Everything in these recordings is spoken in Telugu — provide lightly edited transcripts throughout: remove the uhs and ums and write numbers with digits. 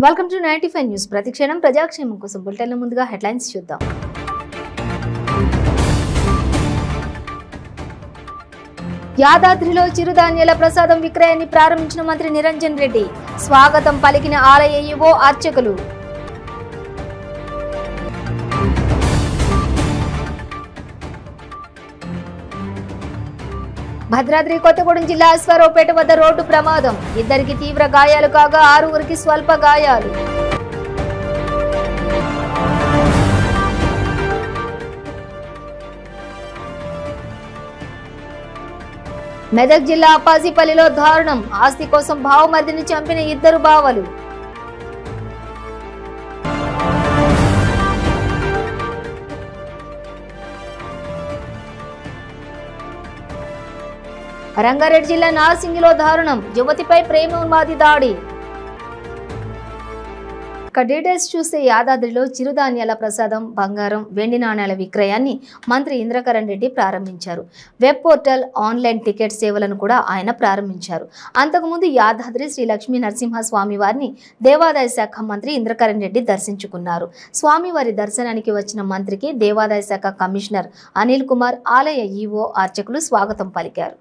Welcome to 95 news. ప్రతిక్షణం ప్రజాక్షేమం కోసం బులెటిన్ల ముందుగా హెడ్లైన్స్ చూద్దాం. యాదాద్రిలో చిరుధాన్యాల ప్రసాదం విక్రయాన్ని ప్రారంభించిన మంత్రి నిరంజన్ రెడ్డి. స్వాగతం పలికిన ఆలయ ఈవో అర్చకులు. భద్రాద్రి కొత్తగూడెం జిల్లా అశ్వారావుపేట వద్ద రోడ్డు ప్రమాదం. ఇద్దరికి తీవ్ర గాయాలు కాగా 6 స్వల్ప గాయాలు. మెదక్ జిల్లా అప్పాజీపల్లిలో దారుణం. ఆస్తి కోసం భావమర్దిని చంపిన 2 బావలు. రంగారెడ్డి జిల్లా నార్సింగిలో దారుణం. యువతిపై ప్రేమోన్మాది దాడి. డీటెయిల్స్ చూస్తే యాదాద్రిలో చిరుధాన్యాల ప్రసాదం, బంగారం, వెండి నాణ్యాల విక్రయాన్ని మంత్రి ఇంద్రకరణ్ రెడ్డి ప్రారంభించారు. వెబ్ పోర్టల్, ఆన్లైన్ టికెట్ సేవలను కూడా ఆయన ప్రారంభించారు. అంతకుముందు యాదాద్రి శ్రీ లక్ష్మీ నరసింహ స్వామి వారిని దేవాదాయ శాఖ మంత్రి ఇంద్రకరణ్ రెడ్డి దర్శించుకున్నారు. స్వామివారి దర్శనానికి వచ్చిన మంత్రికి దేవాదాయ శాఖ కమిషనర్ అనిల్ కుమార్, ఆలయ ఈవో అర్చకులు స్వాగతం పలికారు.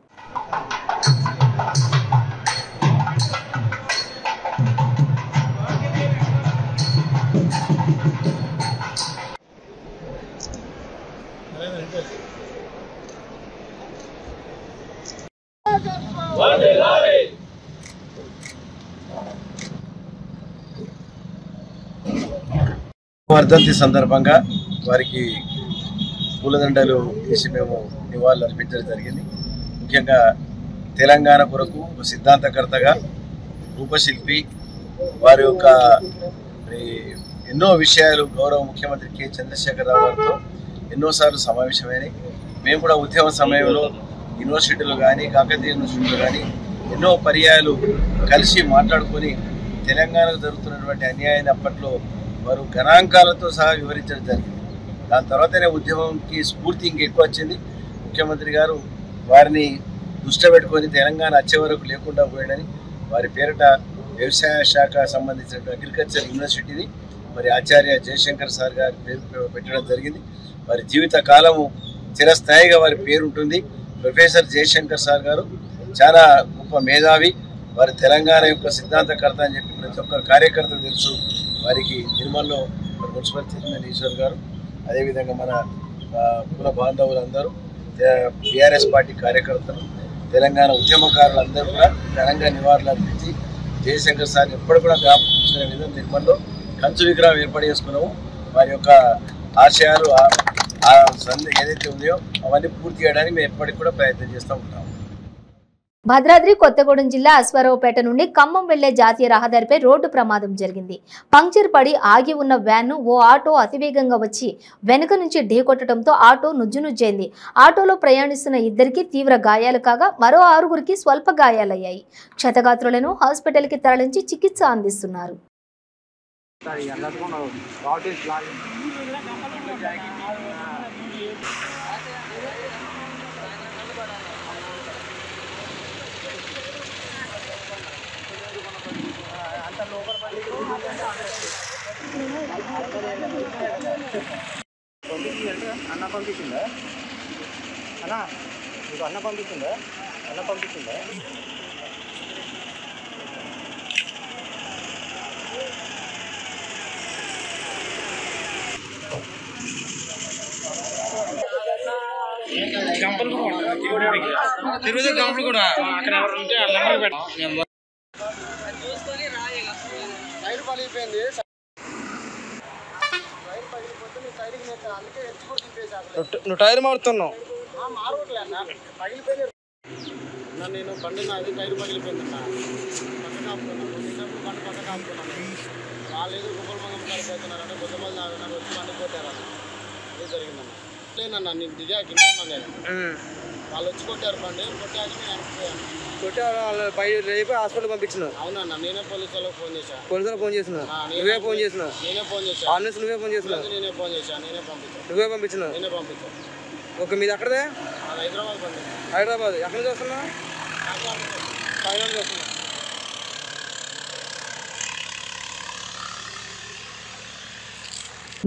వర్ధంతి సందర్భంగా వారికి పూలదండలు తీసి మేము నివాళులు అర్పించడం జరిగింది. ముఖ్యంగా తెలంగాణ కొరకు ఒక సిద్ధాంతకర్తగా, రూపశిల్పి, వారి యొక్క ఎన్నో విషయాలు గౌరవ ముఖ్యమంత్రి కె చంద్రశేఖరరావు గారితో ఎన్నోసార్లు సమావేశమైనాయి. మేము కూడా ఉద్యమ సమయంలో యూనివర్సిటీలు కానీ, కాకతీయ యూనివర్సిటీలు కానీ ఎన్నో పర్యాయాలు కలిసి మాట్లాడుకొని తెలంగాణకు జరుగుతున్నటువంటి అన్యాయాన్ని అప్పట్లో వారు గణాంకాలతో సహా వివరించడం జరిగింది. దాని తర్వాతనే ఉద్యమంకి స్ఫూర్తి ఇంకెక్కువ వచ్చింది. ముఖ్యమంత్రి గారు వారిని దృష్టి పెట్టుకొని తెలంగాణ వచ్చే వరకు లేకుండా పోయాడని వారి పేరిట వ్యవసాయ శాఖ సంబంధించిన అగ్రికల్చర్ యూనివర్సిటీని మరి ఆచార్య జయశంకర్ సార్ గారి పేరు పెట్టడం జరిగింది. వారి జీవిత కాలము చిరస్థాయిగా వారి పేరు ఉంటుంది. ప్రొఫెసర్ జయశంకర్ సార్ గారు చాలా గొప్ప మేధావి. వారి తెలంగాణ యొక్క సిద్ధాంతకర్త అని చెప్పి ప్రతి ఒక్క కార్యకర్తలు తెలుసు. వారికి నిర్మల్లో మున్సిపల్ చైర్మన్ ఈశ్వర్ గారు, అదేవిధంగా మన కుల బాంధవులందరూ, టీఆర్ఎస్ పార్టీ కార్యకర్తలు, తెలంగాణ ఉద్యమకారులందరూ కూడా ఘనంగా నివాళులు అర్పించి జయశంకర్ సార్ ఎప్పుడు కూడా జ్ఞాపకం విధంగా నిర్మల్లో కంచు విగ్రహం ఏర్పాటు చేసుకున్నాము. వారి యొక్క ఆశయాలు ఏదైతే ఉన్నాయో అవన్నీ పూర్తి చేయడానికి మేము ఎప్పటికి కూడా ప్రయత్నం చేస్తూ ఉంటాము. భద్రాద్రి కొత్తగూడెం జిల్లా అశ్వారావుపేట నుండి ఖమ్మం వెళ్లే జాతీయ రహదారిపై రోడ్డు ప్రమాదం జరిగింది. పంక్చర్ పడి ఆగి ఉన్న వ్యాన్ను ఓ ఆటో అతివేగంగా వచ్చి వెనుక నుంచి ఢీకొట్టడంతో ఆటో నుజ్జునుజ్జైంది. ఆటోలో ప్రయాణిస్తున్న 2కి తీవ్ర గాయాలు కాగా మరో 6 స్వల్ప గాయాలయ్యాయి. క్షతగాత్రులను హాస్పిటల్కి తరలించి చికిత్స అందిస్తున్నారు. అన్న పంపించిందా అన్న మీకు అన్న పంపించిందా తిరుపతి కంపెనీ కూడా అక్కడ ఎవరు ఉంటే నెంబర్ పెట్ట నువ్వు టైర్ మారుతున్నావు. నేను బండి నాది టైర్ పగిలిపోయిందన్న. బండి పక్క కాపుకున్నాను. వాళ్ళు ఏదో గొప్పల మంగం కలిపోతున్నారంటే కొద్దిమంది నాకు వచ్చి బండి కొట్టారన్న. అదే జరిగిందన్న. లేదన్న నేను దిగాక నేను వాళ్ళు వచ్చి కొట్టారు బండి. కొట్టాక నేను కొట్టారు. వాళ్ళు రేపు హాస్పిటల్ పంపించిన. అవునన్న నేనే పోలీసు వాళ్ళకి ఫోన్ చేశాను. నువ్వే ఫోన్ చేసినావు. నువ్వే ఫోన్ చేసినావు. నువ్వే పంపించావు. ఓకే, మీది ఎక్కడదే? హైదరాబాద్. ఎక్కడి నుంచి వస్తున్నావు? కాకినాడ నుంచి వస్తున్నా.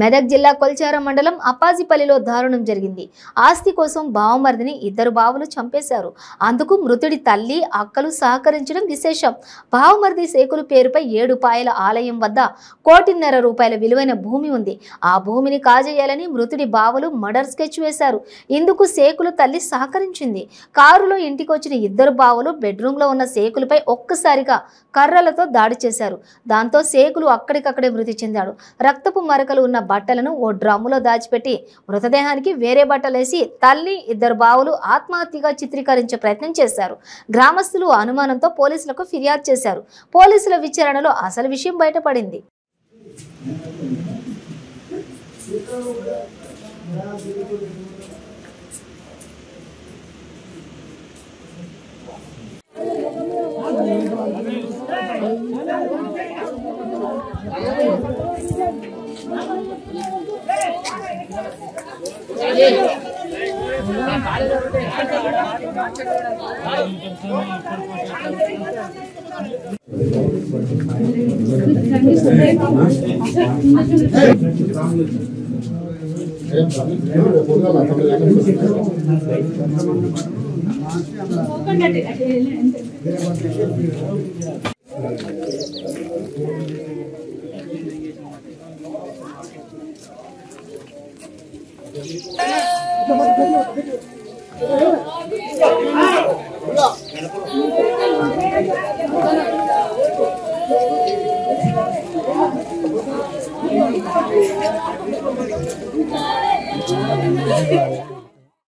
మెదక్ జిల్లా కొల్చారం మండలం అప్పాజిపల్లిలో దారుణం జరిగింది. ఆస్తి కోసం బావమరిదిని ఇద్దరు బావులు చంపేశారు. అందుకు మృతుడి తల్లి అక్కలు సహకరించడం విశేషం. బావమరిది సేకుల పేరుపై 7 పాయల ఆలయం వద్ద 1.5 కోటి రూపాయల విలువైన భూమి ఉంది. ఆ భూమిని కాజేయాలని మృతుడి బావలు మర్డర్ స్కెచ్ వేశారు. ఇందుకు సేకుల తల్లి సహకరించింది. కారులో ఇంటికి వచ్చిన ఇద్దరు బావలు బెడ్రూమ్లో ఉన్న సేకులపై ఒక్కసారిగా కర్రలతో దాడి చేశారు. దాంతో సేకులు అక్కడికక్కడే మృతి చెందాడు. రక్తపు మరకలు ఉన్న బట్టలను ఓ డ్రమ్ములో దాచిపెట్టి మృతదేహానికి వేరే బట్టలేసి తల్లి ఇద్దరు బావులు ఆత్మహత్యగా చిత్రీకరించే ప్రయత్నం చేశారు. గ్రామస్తులు అనుమానంతో పోలీసులకు ఫిర్యాదు చేశారు. పోలీసుల విచారణలో అసలు విషయం బయటపడింది.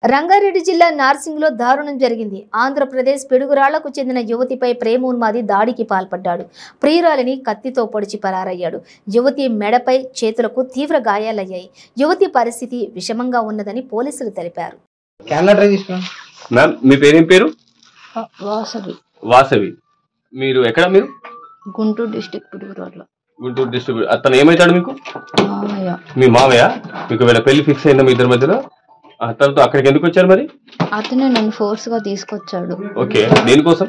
రంగారెడ్డి జిల్లా నార్సింగ్లో దారుణం జరిగింది. ఆంధ్రప్రదేశ్ పిడుగురాళ్లకు చెందిన యువతిపై ప్రేమోన్మాది దాడికి పాల్పడ్డాడు. ప్రియురాలిని కత్తితో పొడిచి పరారయ్యాడు. యువతి మెడపై చేతులకు తీవ్ర గాయాలయ్యాయి. యువతి పరిస్థితి విషమంగా ఉన్నదని పోలీసులు తెలిపారు. మీ పేరేం పేరు? వాసవి. మీరు ఎక్కడ? మీరు గుంటూరు డిస్ట్రిక్ట్ పిడుగురాళ్ల. గుంటూరు డిస్ట్రిక్ట్. అతను ఏమైతాడు మీకు? మామయ్య. మీ మామయ్య? మీకు వీళ్ళ పెళ్లి ఫిక్స్ అయిందా మీ ఇద్దరి మధ్యలో? అతనితో అక్కడికి ఎందుకు వచ్చారు మరి? అతనే నన్ను ఫోర్స్ గా తీసుకొచ్చాడు. ఓకే, దేనికోసం?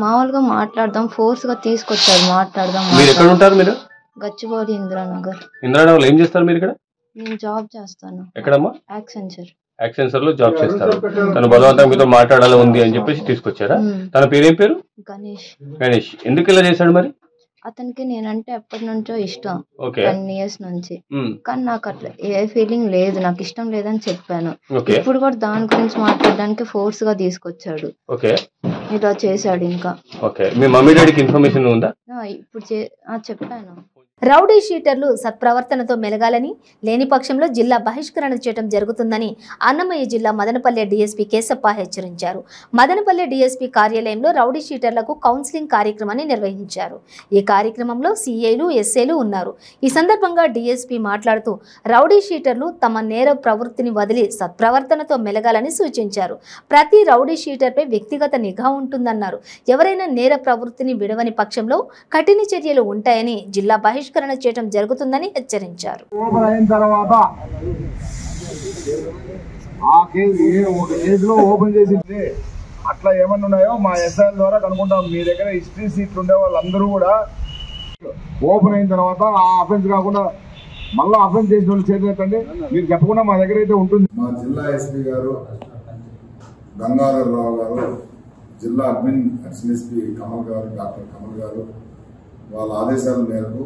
మామూలుగా మాట్లాడదాం, ఫోర్స్ గా తీసుకొచ్చాడు. మాట్లాడదాం. మీరు ఎక్కడ ఉంటారు? మీరు గచ్చిబౌలి ఇందిరానగర్. ఇందిరానగర్ ఏం చేస్తారు మీరు ఇక్కడ? నేను జాబ్ చేస్తాను. ఎక్కడమ్మా? యాక్సెంచర్ లో జాబ్ చేస్తారు. తను బలవంతంగా మీతో మాట్లాడాలి ఉంది అని చెప్పేసి తీసుకొచ్చారా? తన పేరేం పేరు? గణేష్. ఎందుకు ఇలా చేశాడు మరి? అతనికి నేనంటే ఎప్పటి నుంచో ఇష్టం, 10 years నుంచి. కానీ నాకు అట్లా ఏ ఫీలింగ్ లేదు, నాకు ఇష్టం లేదని చెప్పాను. ఇప్పుడు కూడా దాని గురించి మాట్లాడడానికి ఫోర్స్ గా తీసుకొచ్చాడు. ఇలా చేశాడు. ఇంకా మీ మమ్మీ డాడీకి ఇన్ఫర్మేషన్ ఉందా? ఇప్పుడు చెప్పాను. రౌడీ షీటర్లు సత్ప్రవర్తనతో మెలగాలని, లేని పక్షంలో జిల్లా బహిష్కరణ చేయడం జరుగుతుందని అన్నమయ్య జిల్లా మదనపల్లె డీఎస్పీ కేశప్ప హెచ్చరించారు. మదనపల్లె డీఎస్పీ కార్యాలయంలో రౌడీ షీటర్లకు కౌన్సిలింగ్ కార్యక్రమాన్ని నిర్వహించారు. ఈ కార్యక్రమంలో సీఐలు, ఎస్ఐలు ఉన్నారు. ఈ సందర్భంగా డీఎస్పీ మాట్లాడుతూ రౌడీ షీటర్లు తమ నేర ప్రవృత్తిని వదిలి సత్ప్రవర్తనతో మెలగాలని సూచించారు. ప్రతి రౌడీ షీటర్పై వ్యక్తిగత నిఘా ఉంటుందన్నారు. ఎవరైనా నేర ప్రవృత్తిని విడవని పక్షంలో కఠిన చర్యలు ఉంటాయని, జిల్లా బహిష్కరణ చేయడం జరుగుతుందని హెచ్చరించారు. అట్లా ఏమన్నా ఉన్నాయో మా ఎస్ఐల ద్వారా కనుక్కుంటాం. మీ దగ్గర హిస్టరీ సీట్లు ఉండే వాళ్ళందరూ కూడా ఓపెన్ అయిన తర్వాత ఆ అఫెన్స్ కాకుండా మళ్ళీ అఫెన్స్ చేసిన వాళ్ళు చేతులెత్తండి. మీరు చెప్పకుండా మా దగ్గర అయితే ఉంటుంది. మా జిల్లా ఎస్పీ గారు గంగాధర్ రావు గారు, జిల్లా అడ్మిన్ అడిషనల్ ఎస్పీ కమల్ గారు, డాక్టర్ కమల్ గారు వాళ్ళ ఆదేశాల మేరకు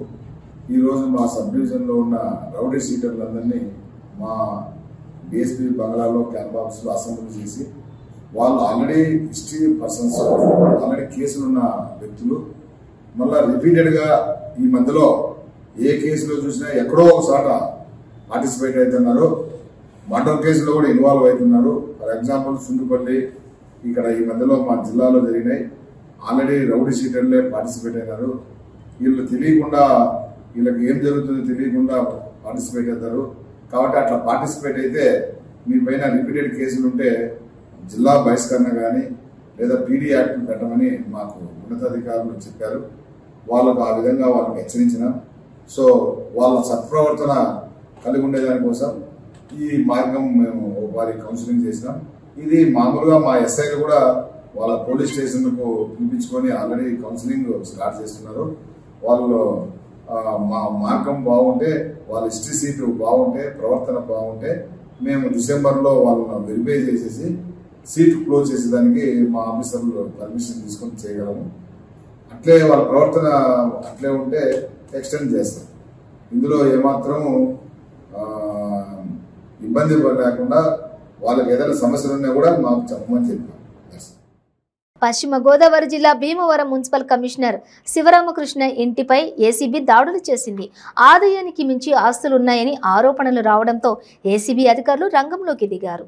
ఈరోజు మా సబ్ డివిజన్లో ఉన్న రౌడీ షీటర్లందరినీ మా డిఎస్పీ బంగ్లాలో క్యాంప్ ఆఫీస్లో అసెంబ్లీ చేసి, వాళ్ళు ఆల్రెడీ హిస్టరీ పర్సన్స్, ఆల్రెడీ కేసులున్న వ్యక్తులు, మళ్ళా రిపీటెడ్గా ఈ మధ్యలో ఏ కేసులో చూసినా ఎక్కడో ఒకసాట పార్టిసిపేట్ అవుతున్నారు. మర్డర్ కేసులో కూడా ఇన్వాల్వ్ అవుతున్నారు. ఫర్ ఎగ్జాంపుల్ సుండుపల్లి ఇక్కడ ఈ మధ్యలో మా జిల్లాలో జరిగినాయి. ఆల్రెడీ రౌడీ షీటర్లే పార్టిసిపేట్ అయినారు. వీళ్ళు తెలియకుండా, వీళ్ళకి ఏం జరుగుతుందో తెలియకుండా పార్టిసిపేట్ అవుతారు. కాబట్టి అట్లా పార్టిసిపేట్ అయితే మీ పైన రిపీటెడ్ కేసులు ఉంటే జిల్లా బహిష్కరణ కానీ లేదా పీడీ యాక్ట్ పెట్టమని మాకు ఉన్నతాధికారులు చెప్పారు. వాళ్ళకు ఆ విధంగా వాళ్ళకి హెచ్చరించినాం. సో వాళ్ళ సత్ప్రవర్తన కలిగి ఉండేదానికోసం ఈ మార్గం మేము వారికి కౌన్సిలింగ్ చేసినాం. ఇది మామూలుగా మా ఎస్ఐలు కూడా వాళ్ళ పోలీస్ స్టేషన్కు పిలిపించుకొని ఆల్రెడీ కౌన్సిలింగ్ స్టార్ట్ చేస్తున్నారు. వాళ్ళు మార్గం బాగుంటే, వాళ్ళ హిస్టరీ సీటు బాగుంటే, ప్రవర్తన బాగుంటే మేము డిసెంబర్లో వాళ్ళని వెరిఫై చేసేసి సీట్ క్లోజ్ చేసేదానికి మా ఆఫీసర్లు పర్మిషన్ తీసుకొని చేయగలము. అట్లే వాళ్ళ ప్రవర్తన అట్లే ఉంటే ఎక్స్టెండ్ చేస్తాం. ఇందులో ఏమాత్రం ఇబ్బంది లేకుండా వాళ్ళకి ఏదైనా సమస్యలు ఉన్నా కూడా మాకు చెప్పమని చెప్పాం. పశ్చిమ గోదావరి జిల్లా భీమవరం మున్సిపల్ కమిషనర్ శివరామకృష్ణ ఇంటిపై ఏసీబీ దాడులు చేసింది. ఆదాయానికి మించి ఆస్తులున్నాయని ఆరోపణలు రావడంతో ఏసీబీ అధికారులు రంగంలోకి దిగారు.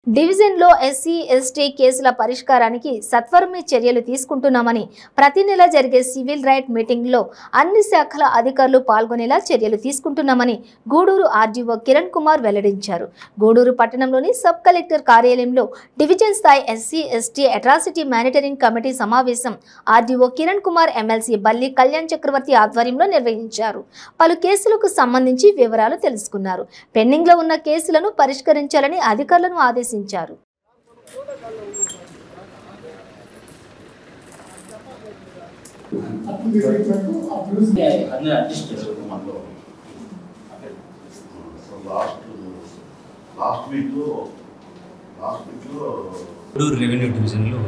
డివిజన్లో ఎస్సీ ఎస్టీ కేసుల పరిష్కారానికి సత్వరమే చర్యలు తీసుకుంటున్నామని, ప్రతి నెల జరిగే సివిల్ రైట్ మీటింగ్లో అన్ని శాఖల అధికారులు పాల్గొనేలా చర్యలు తీసుకుంటున్నామని గూడూరు ఆర్డీఓ కిరణ్ కుమార్ వెల్లడించారు. గూడూరు పట్టణంలోని సబ్ కలెక్టర్ కార్యాలయంలో డివిజన్ స్థాయి SC ST atrocity monitoring committee సమావేశం ఆర్డీఓ కిరణ్ కుమార్ ఎమ్మెల్సీ బల్లి కళ్యాణ్ చక్రవర్తి ఆధ్వర్యంలో నిర్వహించారు. పలు కేసులకు సంబంధించి వివరాలు తెలుసుకున్నారు. పెండింగ్లో ఉన్న కేసులను పరిష్కరించాలని అధికారులను ఆదేశించారు. గూడూరు రెవెన్యూ డివిజన్లో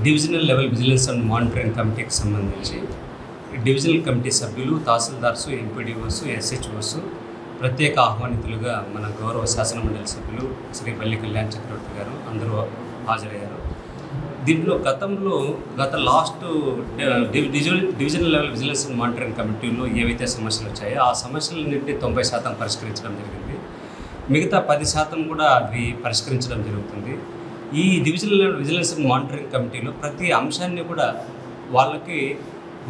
divisional level vigilance and monitoring కమిటీకి సంబంధించి డివిజనల్ కమిటీ సభ్యులు, తహసీల్దార్స్, ఎంపీడీఓస్, ఎస్హెచ్ఓస్ ప్రత్యేక ఆహ్వానితులుగా మన గౌరవ శాసనమండలి సభ్యులు శ్రీ బల్లి కళ్యాణ్ చక్రవర్తి గారు అందరూ హాజరయ్యారు. దీంట్లో గత last divisional level vigilance and monitoring కమిటీలో ఏవైతే సమస్యలు వచ్చాయో ఆ సమస్యలన్నింటినీ 90% పరిష్కరించడం జరిగింది. మిగతా 10% కూడా అవి పరిష్కరించడం జరుగుతుంది. ఈ divisional level vigilance and monitoring కమిటీలో ప్రతి అంశాన్ని కూడా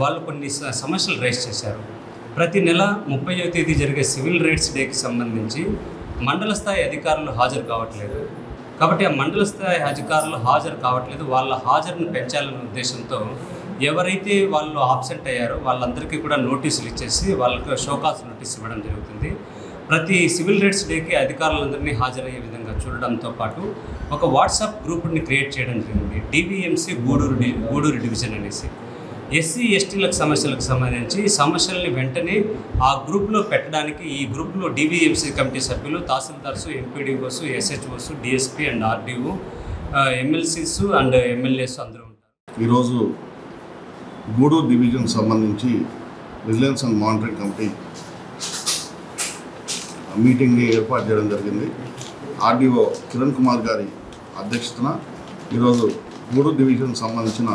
వాళ్ళు కొన్ని సమస్యలు రైజ్ చేశారు. ప్రతి నెల 30వ తేదీ జరిగే సివిల్ రైట్స్ డేకి సంబంధించి మండల స్థాయి అధికారులు హాజరు కావట్లేదు. కాబట్టి ఆ మండల స్థాయి అధికారులు హాజరు కావట్లేదు. వాళ్ళ హాజరును పెంచాలనే ఉద్దేశంతో ఎవరైతే వాళ్ళు ఆబ్సెంట్ అయ్యారో వాళ్ళందరికీ కూడా నోటీసులు ఇచ్చేసి వాళ్ళకి షోకాస్ నోటీస్ ఇవ్వడం జరుగుతుంది. ప్రతి సివిల్ రైట్స్ డేకి అధికారులందరినీ హాజరయ్యే విధంగా చూడడంతో పాటు ఒక వాట్సాప్ గ్రూప్ని క్రియేట్ చేయడం జరిగింది. డివిఎంసి గూడూరు డివిజన్ అనేసి ఎస్సీ ఎస్టీలకు సమస్యలకు సంబంధించి సమస్యల్ని వెంటనే ఆ గ్రూప్లో పెట్టడానికి ఈ గ్రూప్లో డివిఎంసి కమిటీ సభ్యులు, tahsildars, MPDOs, SHOs, DSP and RDO, MLCs and MLAs అందరూ ఉంటారు. ఈరోజు గూడూరు డివిజన్ సంబంధించి విజిలెన్స్ అండ్ మానిటరింగ్ కమిటీ మీటింగ్ని ఏర్పాటు చేయడం జరిగింది. ఆర్డీఓ కిరణ్ కుమార్ గారి అధ్యక్షతన ఈరోజు గూడూరు డివిజన్ సంబంధించిన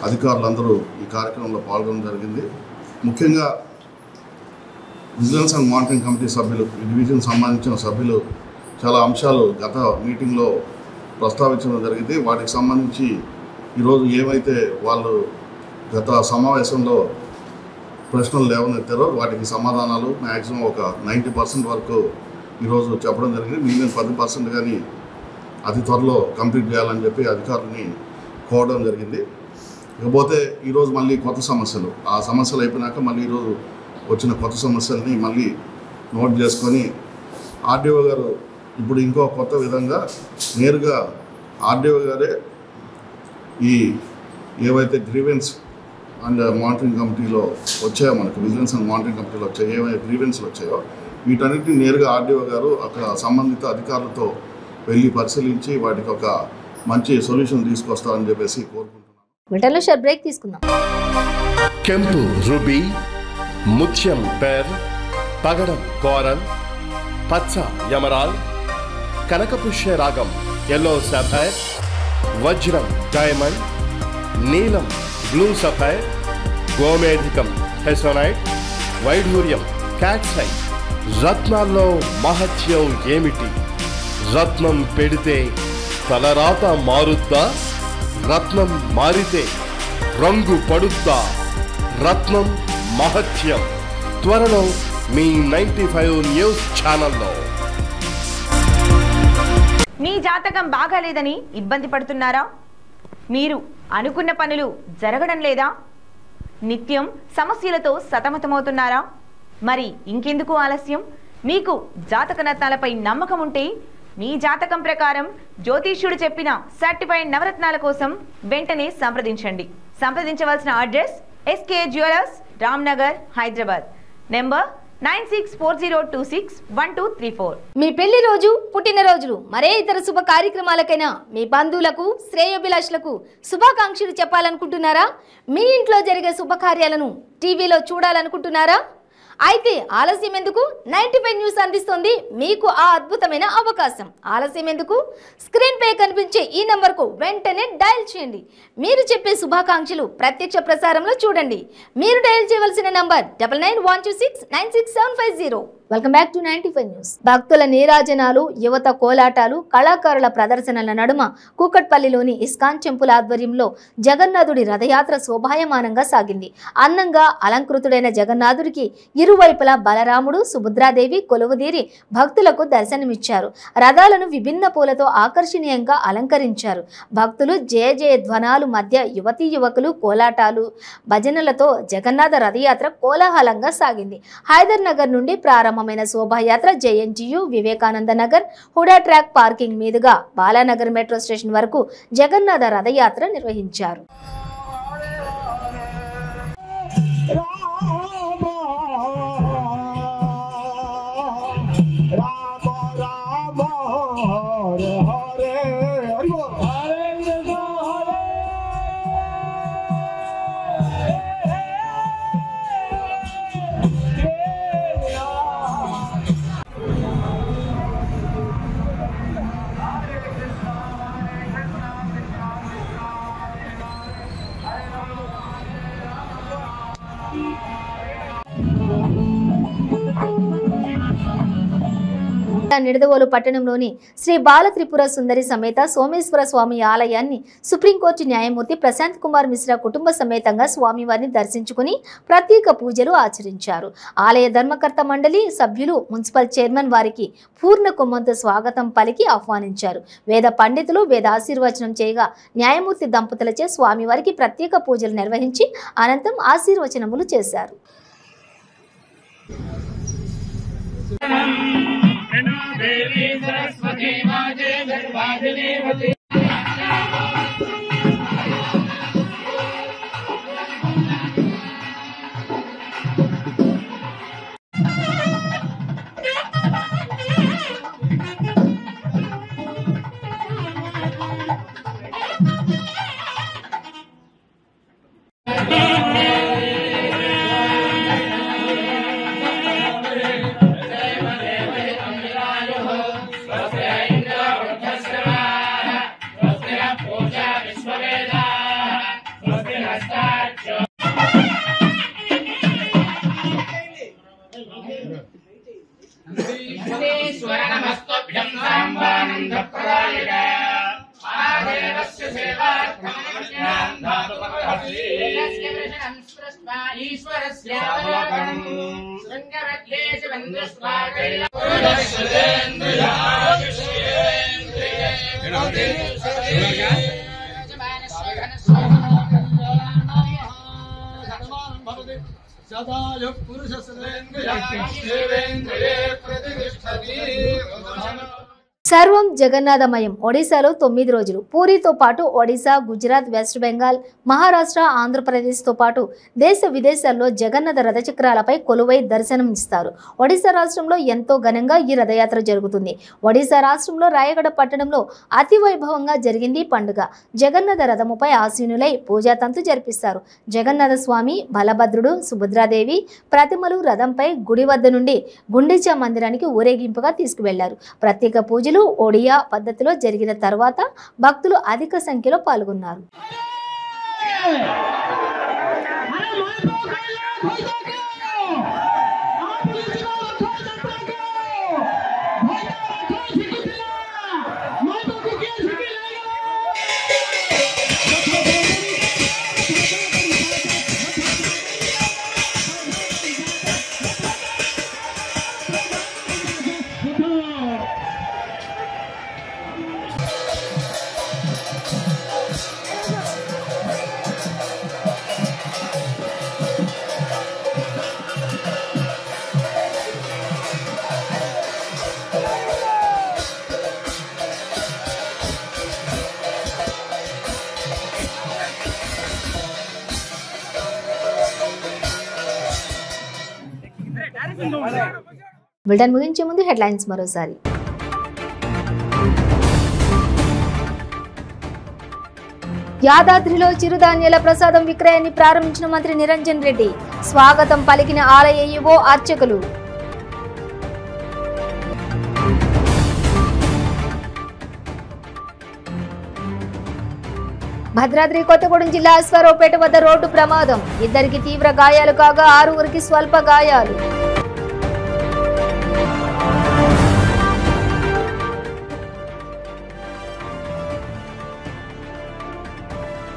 అధికారులందరూ ఈ కార్యక్రమంలో పాల్గొనడం జరిగింది. ముఖ్యంగా విజిలెన్స్ అండ్ మానిటరింగ్ కమిటీ సభ్యులు, ఈ డివిజన్ సంబంధించిన సభ్యులు చాలా అంశాలు గత మీటింగ్లో ప్రస్తావించడం జరిగింది. వాటికి సంబంధించి ఈరోజు ఏమైతే వాళ్ళు గత సమావేశంలో ప్రశ్నలు లేవనెత్తారో వాటికి సమాధానాలు మ్యాక్సిమం ఒక 90% వరకు ఈరోజు చెప్పడం జరిగింది. మిగిలిన 10% కానీ అతి త్వరలో కంప్లీట్ చేయాలని చెప్పి అధికారులని కోరడం జరిగింది. ఇకపోతే ఈరోజు మళ్ళీ కొత్త సమస్యలు, ఆ సమస్యలు అయిపోయినాక మళ్ళీ ఈరోజు వచ్చిన కొత్త సమస్యల్ని మళ్ళీ నోట్ చేసుకొని ఆర్డీఓ గారు ఇప్పుడు ఇంకో కొత్త విధంగా నేరుగా ఆర్డీఓ గారే ఈ ఏవైతే గ్రీవెన్స్ అండ్ మానిటరింగ్ కమిటీలో వచ్చాయో, మనకు విజిలెన్స్ అండ్ మానిటరింగ్ కమిటీలో వచ్చాయో ఏవైతే గ్రీవెన్స్లు వచ్చాయో వీటన్నిటిని నేరుగా ఆర్డీఓ గారు అక్కడ సంబంధిత అధికారులతో వెళ్ళి పరిశీలించి వాటికి ఒక మంచి సొల్యూషన్ తీసుకొస్తారని చెప్పేసి కోరుకుంటున్నాను. బ్రేక్ తీసుకుందాం. ಕೆಂಪು ರುಬಿ, ಮುತ್ಯಂ ಪೆರ್, పగడం కోరల్, పచ్చ యమరాల్, కనకపుష్య రాగం ఎల్లో సఫైర్, వజ్రం డైమండ్, నీలం బ్లూ సఫైర్, గోమేధికం హెసోనైట్, వైఢూర్యం క్యాట్సై. రత్నాల్లో మహత్యం ఏమిటి? రత్నం పెడితే తలరాత మారుద్దా? రత్నం మారితే రంగు పడుద్దా? రత్నం మహత్యం త్వరలో మీ 95 న్యూస్ ఛానల్లో. మీ జాతకం బాగాలేదని ఇబ్బంది పడుతున్నారా? మీరు అనుకున్న పనులు జరగడం లేదా? నిత్యం సమస్యలతో సతమతమవుతున్నారా? మరి ఇంకెందుకు ఆలస్యం? మీకు జాతక రత్నాలపై నమ్మకం ఉంటే మీ జాతకం ప్రకారం జ్యోతిష్యుడు చెప్పిన సర్టిఫైడ్ నవరత్నాల కోసం వెంటనే సంప్రదించవలసిన address SK jewellers, Ramnagar, Hyderabad. Number 9640261234. మీ పెళ్లి రోజు, పుట్టినరోజులు, మరే ఇతర శుభ కార్యక్రమాలకైనా మీ బంధువులకు, శ్రేయోభిలాషులకు శుభాకాంక్షలు చెప్పాలనుకుంటున్నారా? మీ ఇంట్లో జరిగే శుభకార్యాలను టీవీలో చూడాలనుకుంటున్నారా? అయితే ఆలస్యం ఎందుకు? 95 న్యూస్ అందిస్తుంది మీకు ఆ అద్భుతమైన అవకాశం. ఆలస్యం ఎందుకు? స్క్రీన్ పై కనిపించే ఈ నంబర్కు వెంటనే డయల్ చేయండి. మీరు చెప్పే శుభాకాంక్షలు ప్రత్యక్ష ప్రసారంలో చూడండి. మీరు డయల్ చేయవలసిన number 9912696750. Welcome back to 95 news. భక్తుల నీరాజనాలు, యువత కోలాటాలు, కళాకారుల ప్రదర్శనల నడుమ కూకట్పల్లిలోని ఇస్కాన్ టెంపుల్ ఆధ్వర్యంలో జగన్నాథుడి రథయాత్ర శోభాయమానంగా సాగింది. అందంగా అలంకృతుడైన జగన్నాథుడికి ఇరువైపులా బలరాముడు, సుభద్రాదేవి కొలువుదీరి భక్తులకు దర్శనమిచ్చారు. రథాలను విభిన్న పూలతో ఆకర్షణీయంగా అలంకరించారు. భక్తులు జయ జయ ధ్వనాలు మధ్య యువతీ యువకులు కోలాటాలు, భజనలతో జగన్నాథ రథయాత్ర కోలాహలంగా సాగింది. హైదర్ నగర్ నుండి ప్రారంభమైన శోభాయాత్ర JNTU, Vivekananda Nagar, HUDA track parking మీదుగా బాలానగర్ మెట్రో స్టేషన్ వరకు జగన్నాథ రథయాత్ర నిర్వహించారు. నిడదవోలు పట్టణంలోని శ్రీ బాల త్రిపుర సుందరి సమేత సోమేశ్వర స్వామి ఆలయాన్ని సుప్రీంకోర్టు న్యాయమూర్తి ప్రశాంత్ కుమార్ మిశ్రా కుటుంబ సమేతంగా స్వామివారిని దర్శించుకుని ప్రత్యేక పూజలు ఆచరించారు. ఆలయ ధర్మకర్త మండలి సభ్యులు, మున్సిపల్ చైర్మన్ వారికి పూర్ణ కుంభంతో స్వాగతం పలికి ఆహ్వానించారు. వేద పండితులు వేద ఆశీర్వచనం చేయగా న్యాయమూర్తి దంపతులచే స్వామివారికి ప్రత్యేక పూజలు నిర్వహించి అనంతరం ఆశీర్వచనములు చేశారు. देवी सरस्वती माजे गर्भाधिदेवते स्वर्णमस्तभ्यं साम्बानन्दप्रदायक महादेवस्य सेवार्थं ईश्वरस्य अवलोकनं शृङ्गमध्ये शिवं दृष्ट्वा సర్వం జగన్నాథమయం. ఒడిశాలో 9 రోజులు. పూరితో పాటు ఒడిశా, గుజరాత్, వెస్ట్ బెంగాల్, మహారాష్ట్ర, ఆంధ్రప్రదేశ్తో పాటు దేశ విదేశాల్లో జగన్నాథ రథచక్రాలపై కొలువై దర్శనం ఇస్తారు. ఒడిశా రాష్ట్రంలో ఎంతో ఘనంగా ఈ రథయాత్ర జరుగుతుంది. ఒడిశా రాష్ట్రంలో రాయగడ పట్టణంలో అతి వైభవంగా జరిగింది పండుగ. జగన్నాథ రథముపై ఆసీనులై పూజాతంతు జరిపిస్తారు. జగన్నాథ స్వామి, బలభద్రుడు, సుభద్రాదేవి ప్రతిమలు రథంపై గుడి వద్ద నుండి గుండిచా మందిరానికి ఊరేగింపుగా తీసుకువెళ్లారు. ప్రత్యేక పూజలు ఒడియా పద్ధతిలో జరిగిన తర్వాత భక్తులు అధిక సంఖ్యలో పాల్గొన్నారు. బులెటిన్ ముగించే ముందు హెడ్లైన్స్ మరోసారి. యాదాద్రిలో చిరుధాన్యాల ప్రసాదం విక్రయాన్ని ప్రారంభించిన మంత్రి నిరంజన్ రెడ్డి. స్వాగతం పలికిన ఆలయ ఈవో అర్చకులు. భద్రాద్రి కొత్తగూడెం జిల్లా అశ్వారావుపేట వద్ద రోడ్డు ప్రమాదం. 2 తీవ్ర గాయాలు కాగా 6 స్వల్ప గాయాలు.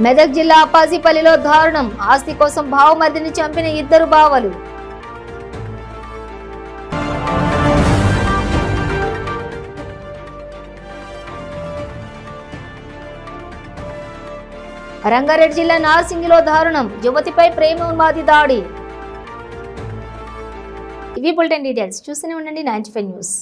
మెదక్ జిల్లా అప్పాజీపల్లిలో దారుణం. ఆస్తి కోసం భావమర్దిని చంపిన 2 బావలు. రంగారెడ్డి జిల్లా నార్సింగిలో దారుణం. యువతిపై ప్రేమోన్మాది దాడి. ఇవి బులెటిన్ డీటెయిల్స్. చూస్తూనే ఉండండి 95 న్యూస్.